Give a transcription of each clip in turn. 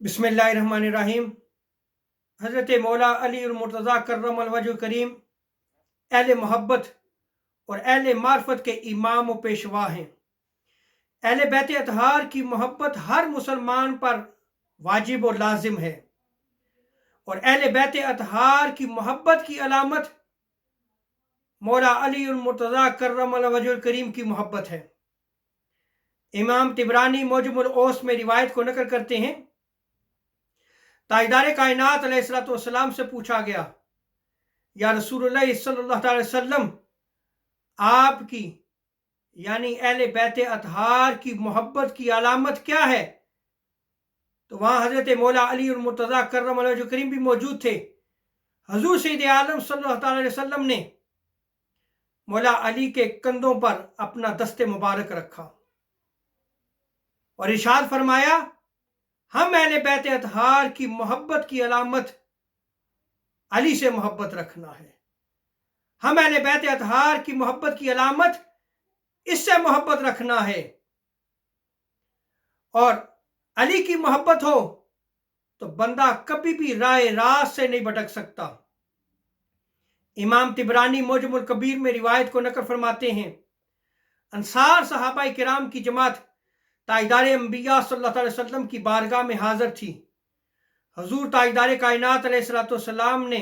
बिस्मिल्लाहिर्रहमानिर्रहीम। हज़रत मौला अली मुर्तज़ा कर्रमल वजह करीम अहले मोहब्बत और अहले मार्फत के इमाम व पेशवा हैं। अहले बैत अतहार की मोहब्बत हर मुसलमान पर वाजिब और लाजिम है और अहले बैत अतहार की मोहब्बत की अलामत मौला अली मुर्तज़ा कर्रमल वजह करीम की मोहब्बत है। इमाम तिबरानी मौजमुल औस में रिवायत को नकल करते हैं, ताजदार कायनात अलैहिस्सलाम से पूछा गया, या रसूलुल्लाह सल्लल्लाहु अलैहि वसल्लम, आपकी यानी अहले बैत अतहार की मोहब्बत की अलामत क्या है? तो वहाँ हज़रत मौला अली मुर्तज़ा कर्रमल वजह करीम भी मौजूद थे। हजूर सैयद आलम सल्लल्लाहु अलैहि वसल्लम ने मौला अली के कंधों पर अपना दस्ते मुबारक रखा और इरशाद फरमाया, हम अहले बैत अतहार की मोहब्बत की अलामत अली से मोहब्बत रखना है। हम अहले बैत अतहार की मोहब्बत की अलामत इससे मोहब्बत रखना है, और अली की मोहब्बत हो तो बंदा कभी भी राह रास्त से नहीं भटक सकता। इमाम तिबरानी मौजमुल कबीर में रिवायत को नकल फरमाते हैं, अंसार सहाबा किराम की जमात ताजदार अंबिया सल्लल्लाहु अलैहि वसल्लम की बारगाह में हाजिर थी। हजूर ताजदार कायनात अलैहिस्सलाम ने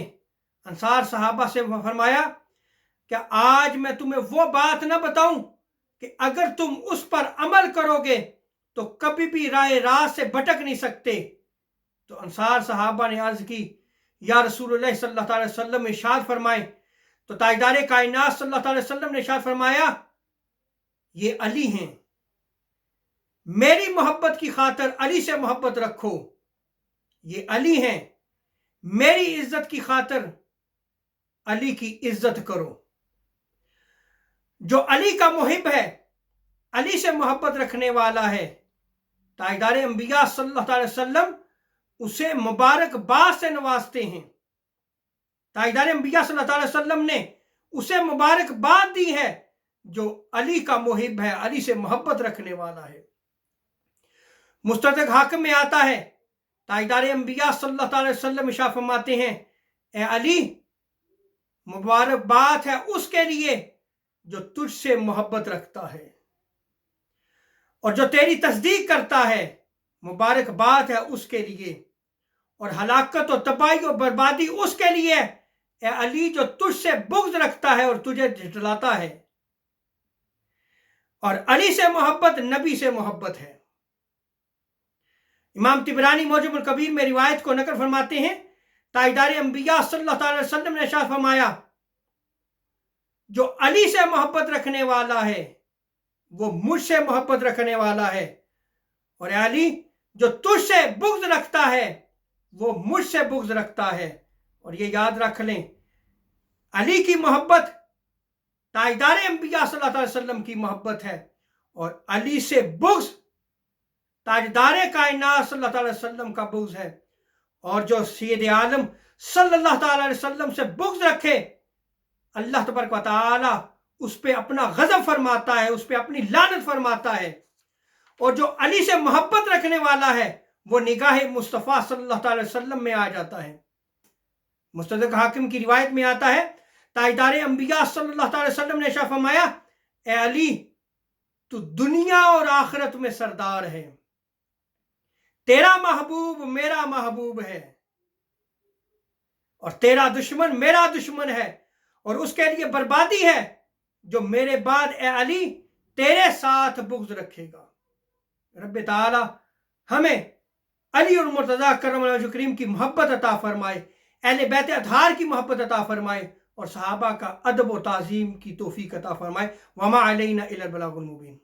अंसार सहाबा से फरमाया, क्या आज मैं तुम्हें वो बात ना बताऊं कि अगर तुम उस पर अमल करोगे तो कभी भी राह रास्त से भटक नहीं सकते? तो अंसार सहाबा ने अर्ज की, या रसूलुल्लाह सल्लल्लाहु अलैहि वसल्लम इरशाद फरमाए। तो ताजदार कायनात सल्लल्लाहु अलैहि वसल्लम ने इरशाद फरमाया, ये अली हैं, मेरी मोहब्बत की खातिर अली से मोहब्बत रखो। ये अली हैं, मेरी इज्जत की खातिर अली की इज्जत करो। जो अली का मुहिब है, अली से मोहब्बत रखने वाला है, ताजदार अंबिया सल्लल्लाहु अलैहि वसल्लम उसे मुबारकबाद से नवाजते हैं। ताजदार अंबिया सल्लल्लाहु अलैहि वसल्लम ने उसे मुबारकबाद दी है जो अली का मुहिब है, अली से मोहब्बत रखने वाला है। मुस्तदरक हाकिम में आता है, ताजदार अंबिया सल्लल्लाहु अलैहि वसल्लम इरशाद फरमाते हैं, ए अली, मुबारकबाद है उसके लिए जो तुझसे मोहब्बत रखता है, और जो तेरी तस्दीक करता है मुबारकबाद है उसके लिए, और हलाकत और तबाही और बर्बादी उसके लिए ए अली जो तुझसे बुग़्ज़ रखता है और तुझे झुठलाता है। और अली से मोहब्बत नबी से मोहब्बत है। इमाम तिबरानी मौजमुल कबीर में रिवायत को नकल फरमाते हैं, ताजदार अंबिया सल्लल्लाहु अलैहि वसल्लम ने इरशाद फरमाया, जो अली से मोहब्बत रखने वाला है वो मुझसे मोहब्बत रखने वाला है, और अली जो तुझसे बुग़्ज़ रखता है वो मुझसे बुग़्ज़ रखता है। और ये याद रख लें, अली की मोहब्बत ताजदार अंबिया सल्लल्लाहु अलैहि वसल्लम की मोहब्बत है, और अली से बुग़्ज़ ताजदार कायनात सल्लल्लाहु अलैहि वसल्लम का बुग़्ज़ है। और जो सैयद आलम सल्लल्लाहु अलैहि वसल्लम से बुग़्ज़ रखे, अल्लाह तबारक व तआला उस पर अपना गज़ब फरमाता है, उस पर अपनी लानत फरमाता है। और जो अली से मोहब्बत रखने वाला है वो निगाह मुस्तफ़ा सल्लल्लाहु अलैहि वसल्लम में आ जाता है। मुस्तदरक हाकिम की रिवायत में आता है, ताजदार अंबिया सल्लल्लाहु अलैहि वसल्लम ने इरशाद फरमाया, ए अली, तू दुनिया और आखिरत में सरदार है, तेरा महबूब मेरा महबूब है, और तेरा दुश्मन मेरा दुश्मन है, और उसके लिए बर्बादी है जो मेरे बाद ए अली तेरे साथ बुग़्ज़ रखेगा। रब्बे ताला हमें अली और मुर्तज़ा कर्रमल वजह करीम की मोहब्बत अता फरमाए, अहले बैत अतहार की मोहब्बत अता फरमाए, और सहाबा का अदब व ताज़ीम की तौफ़ीक़ अता फरमाए। वमा अलैना इल्लल बलागुल मुबीन।